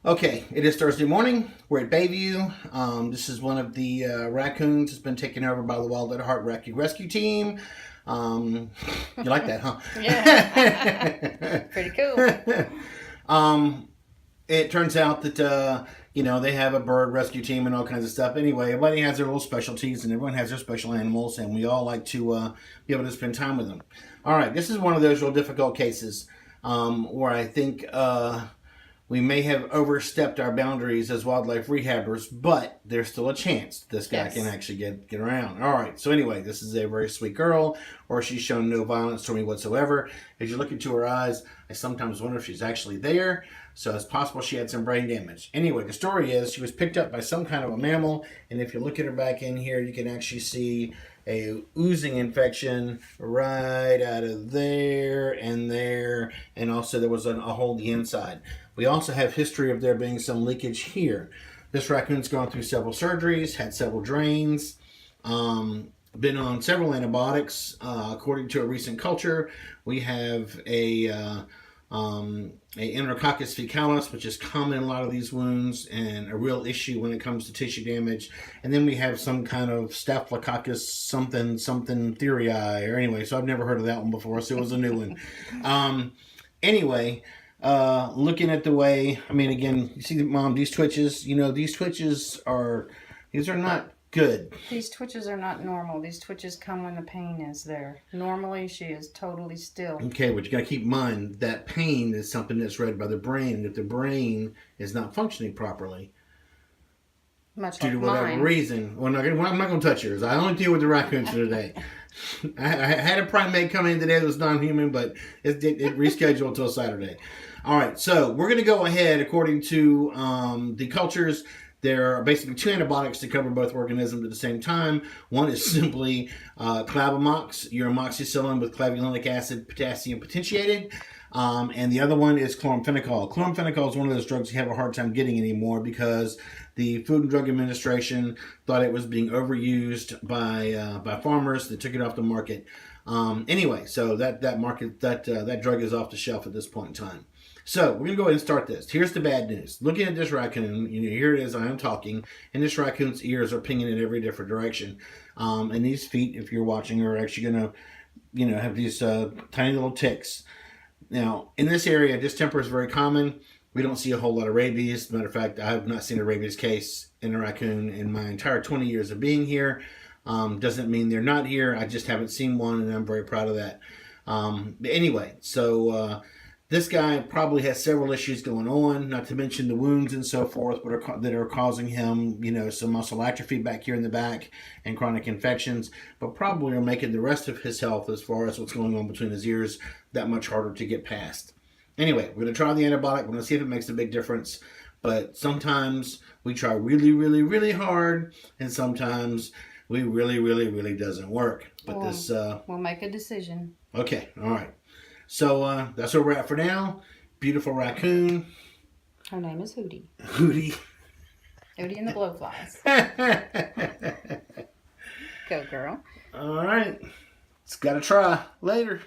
Okay, it is Thursday morning. We're at Bayview. This is one of the raccoons that's been taken over by the Wild at Heart Rescue Team. You like that, huh? Yeah. Pretty cool. It turns out that, they have a bird rescue team and all kinds of stuff. Anyway, everybody has their little specialties and everyone has their special animals, and we all like to be able to spend time with them. All right, this is one of those real difficult cases where I think we may have overstepped our boundaries as wildlife rehabbers, but there's still a chance this guy can actually get around. All right, so anyway, this is a very sweet girl, or she's shown no violence to me whatsoever. As you look into her eyes, I sometimes wonder if she's actually there, so it's possible she had some brain damage. Anyway, the story is she was picked up by some kind of a mammal, and if you look at her back in here, you can actually see a oozing infection right out of there, and also there was a hole on the inside. We also have history of there being some leakage here. This raccoon's gone through several surgeries, had several drains, been on several antibiotics. According to a recent culture, we have a Enterococcus fecalis, which is common in a lot of these wounds and a real issue when it comes to tissue damage. And then we have some kind of Staphylococcus something theorii, or anyway, so I've never heard of that one before, so it was a new one. Anyway, looking at the way, again, you see, Mom, these twitches, these are not good. These twitches are not normal. These twitches come when the pain is there. Normally, she is totally still. Okay, but you got to keep in mind that pain is something that's read by the brain, and if the brain is not functioning properly, much due like to whatever mine. reason, I'm not going to touch yours. I only deal with the raccoons for today. I had a primate come in today that was non-human, but it rescheduled until Saturday. All right, so we're going to go ahead according to the cultures. There are basically two antibiotics to cover both organisms at the same time. One is simply clavamox, your amoxicillin with clavulanic acid, potassium potentiated. And the other one is chloramphenicol. Chloramphenicol is one of those drugs you have a hard time getting anymore because the Food and Drug Administration thought it was being overused by farmers. They took it off the market. Anyway, so that drug is off the shelf at this point in time. So we're going to go ahead and start this. Here's the bad news. Looking at this raccoon, here it is, I am talking, and this raccoon's ears are pinging in every different direction. And these feet, if you're watching, are actually going to, have these tiny little ticks. Now, in this area, distemper is very common. We don't see a whole lot of rabies. As a matter of fact, I have not seen a rabies case in a raccoon in my entire 20 years of being here. Doesn't mean they're not here. I just haven't seen one, and I'm very proud of that. But anyway, so this guy probably has several issues going on, not to mention the wounds and so forth that are causing him, some muscle atrophy back here in the back and chronic infections, but probably are making the rest of his health as far as what's going on between his ears that much harder to get past. Anyway, we're going to try the antibiotic. We're going to see if it makes a big difference. But sometimes we try really, really, really hard, and sometimes we really doesn't work. But we'll make a decision. Okay, all right. So that's where we're at for now. Beautiful raccoon. Her name is Hootie. Hootie. Hootie and the blowflies. Go, girl. All right. It's got to try. Later.